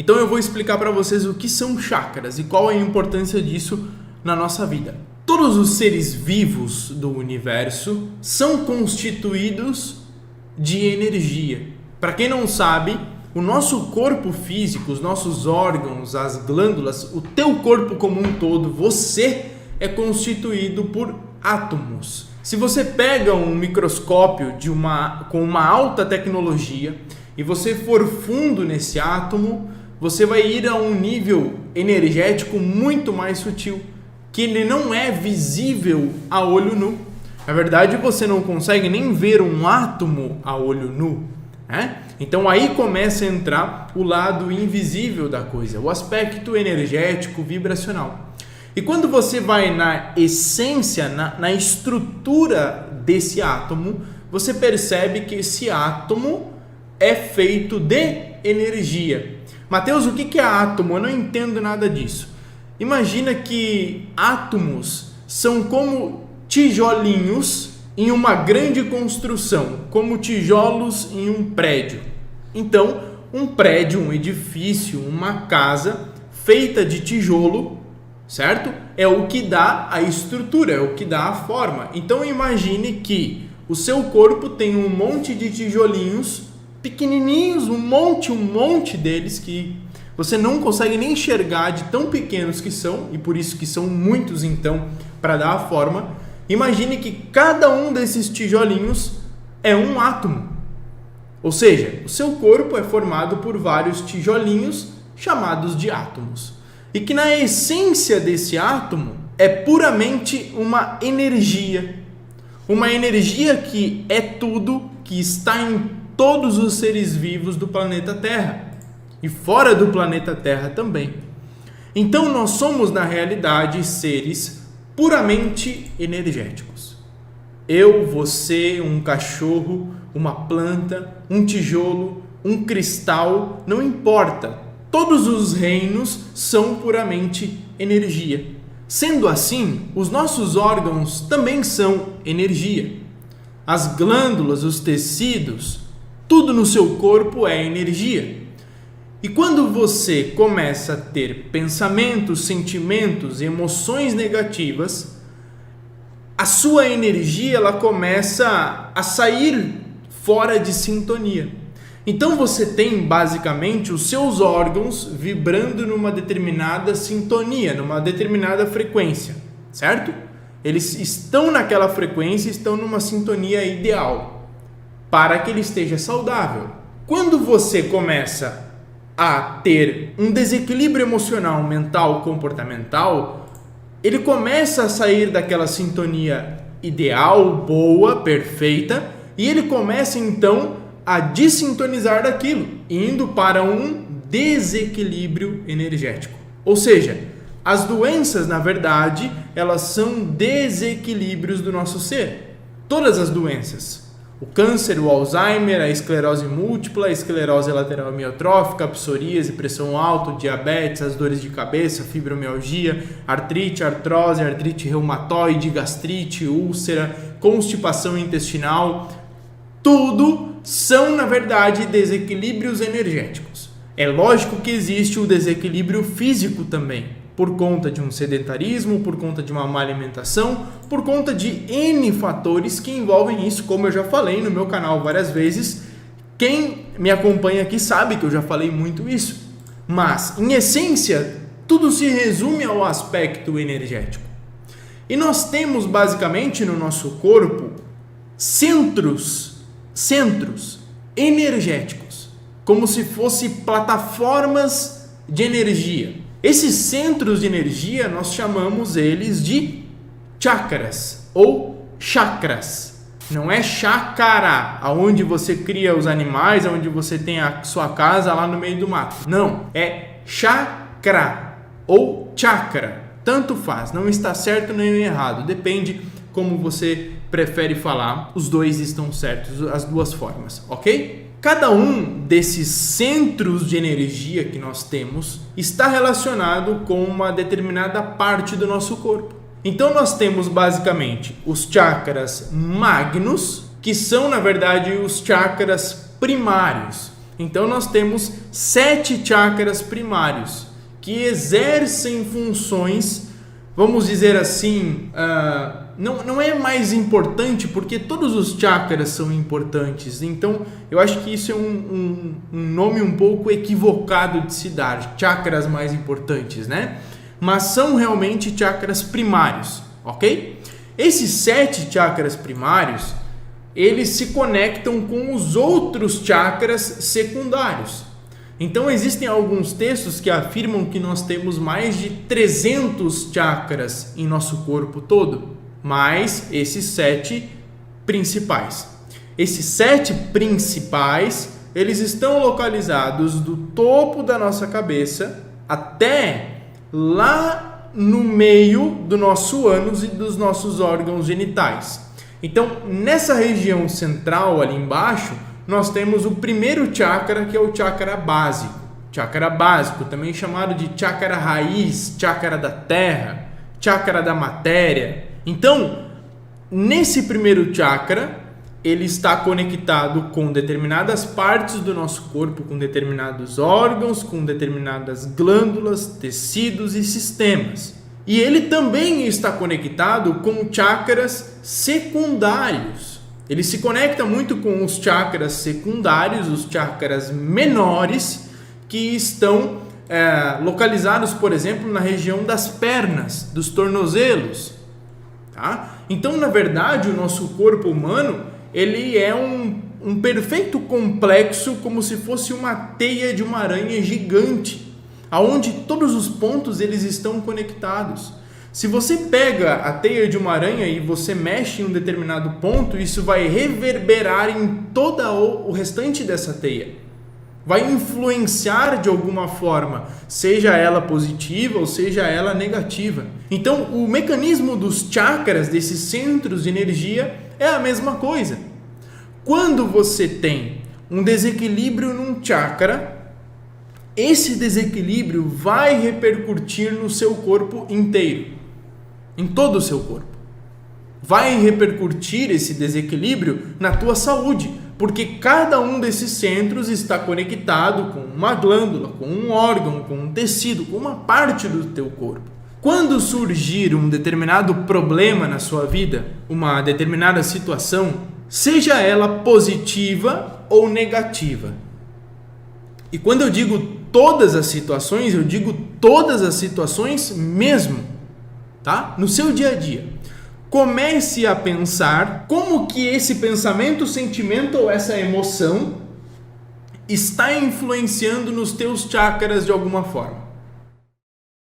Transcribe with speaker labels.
Speaker 1: Então eu vou explicar para vocês o que são chakras e qual é a importância disso na nossa vida. Todos os seres vivos do universo são constituídos de energia. Para quem não sabe, o nosso corpo físico, os nossos órgãos, as glândulas, o teu corpo como um todo, você é constituído por átomos. Se você pega um microscópio com uma alta tecnologia e você for fundo nesse átomo, você vai ir a um nível energético muito mais sutil, que ele não é visível a olho nu. Na verdade, você não consegue nem ver um átomo a olho nu, né? Então aí começa a entrar o lado invisível da coisa, o aspecto energético, vibracional. E quando você vai na essência, na estrutura desse átomo, você percebe que esse átomo é feito de energia. Mateus, o que é átomo? Eu não entendo nada disso. Imagina que átomos são como tijolinhos em uma grande construção, como tijolos em um prédio. Então, um prédio, um edifício, uma casa feita de tijolo, certo? É o que dá a estrutura, é o que dá a forma. Então, imagine que o seu corpo tem um monte de tijolinhos pequenininhos, um monte deles que você não consegue nem enxergar de tão pequenos que são, e por isso que são muitos então para dar a forma. Imagine que cada um desses tijolinhos é um átomo. Ou seja, o seu corpo é formado por vários tijolinhos chamados de átomos. E que na essência desse átomo é puramente uma energia. Uma energia que é tudo, que está em todos os seres vivos do planeta Terra. E fora do planeta Terra também. Então nós somos na realidade seres puramente energéticos. Eu, você, um cachorro, uma planta, um tijolo, um cristal, não importa. Todos os reinos são puramente energia. Sendo assim, os nossos órgãos também são energia. As glândulas, os tecidos, tudo no seu corpo é energia. E quando você começa a ter pensamentos, sentimentos, emoções negativas, a sua energia ela começa a sair fora de sintonia. Então você tem basicamente os seus órgãos vibrando numa determinada sintonia, numa determinada frequência, certo? Eles estão naquela frequência, estão numa sintonia ideal para que ele esteja saudável. Quando você começa a ter um desequilíbrio emocional, mental, comportamental, ele começa a sair daquela sintonia ideal, boa, perfeita, e ele começa então a desintonizar daquilo, indo para um desequilíbrio energético. Ou seja, as doenças, na verdade, elas são desequilíbrios do nosso ser. Todas as doenças. O câncer, o Alzheimer, a esclerose múltipla, a esclerose lateral amiotrófica, a psoríase, pressão alta, diabetes, as dores de cabeça, fibromialgia, artrite, artrose, artrite reumatoide, gastrite, úlcera, constipação intestinal, tudo são, na verdade, desequilíbrios energéticos. É lógico que existe o desequilíbrio físico também, por conta de um sedentarismo, por conta de uma má alimentação, por conta de N fatores que envolvem isso, como eu já falei no meu canal várias vezes. Quem me acompanha aqui sabe que eu já falei muito isso. Mas, em essência, tudo se resume ao aspecto energético. E nós temos, basicamente, no nosso corpo, centros energéticos, como se fossem plataformas de energia. Esses centros de energia, nós chamamos eles de chakras ou chakras. Não é chácara, aonde você cria os animais, aonde você tem a sua casa lá no meio do mato. Não, é chakra ou chakra. Tanto faz, não está certo nem errado, depende como você prefere falar. Os dois estão certos, as duas formas, ok? Cada um desses centros de energia que nós temos está relacionado com uma determinada parte do nosso corpo. Então nós temos basicamente os chakras magnos, que são na verdade os chakras primários. Então nós temos 7 chakras primários que exercem funções, vamos dizer assim, não é mais importante porque todos os chakras são importantes. Então eu acho que isso é um nome um pouco equivocado de se dar, chakras mais importantes, né? Mas são realmente chakras primários, ok? Esses 7 chakras primários, eles se conectam com os outros chakras secundários. Então existem alguns textos que afirmam que nós temos mais de 300 chakras em nosso corpo todo, mais esses 7 principais. Esses 7 principais, eles estão localizados do topo da nossa cabeça até lá no meio do nosso ânus e dos nossos órgãos genitais. Então, nessa região central ali embaixo, nós temos o primeiro chakra, que é o chakra básico. Chakra básico, também chamado de chakra raiz, chakra da terra, chakra da matéria. Então, nesse primeiro chakra, ele está conectado com determinadas partes do nosso corpo, com determinados órgãos, com determinadas glândulas, tecidos e sistemas. E ele também está conectado com chakras secundários. Ele se conecta muito com os chakras secundários, os chakras menores, que estão localizados, por exemplo, na região das pernas, dos tornozelos. Tá? Então, na verdade, o nosso corpo humano, ele é um perfeito complexo, como se fosse uma teia de uma aranha gigante, aonde todos os pontos eles estão conectados. Se você pega a teia de uma aranha e você mexe em um determinado ponto, isso vai reverberar em todo o restante dessa teia. Vai influenciar de alguma forma, seja ela positiva ou seja ela negativa. Então, o mecanismo dos chakras, desses centros de energia, é a mesma coisa. Quando você tem um desequilíbrio num chakra, esse desequilíbrio vai repercutir no seu corpo inteiro, em todo o seu corpo. Vai repercutir esse desequilíbrio na tua saúde, porque cada um desses centros está conectado com uma glândula, com um órgão, com um tecido, com uma parte do teu corpo. Quando surgir um determinado problema na sua vida, uma determinada situação, seja ela positiva ou negativa. E quando eu digo todas as situações, eu digo todas as situações mesmo, tá? No seu dia a dia. Comece a pensar como que esse pensamento, sentimento ou essa emoção está influenciando nos teus chakras de alguma forma.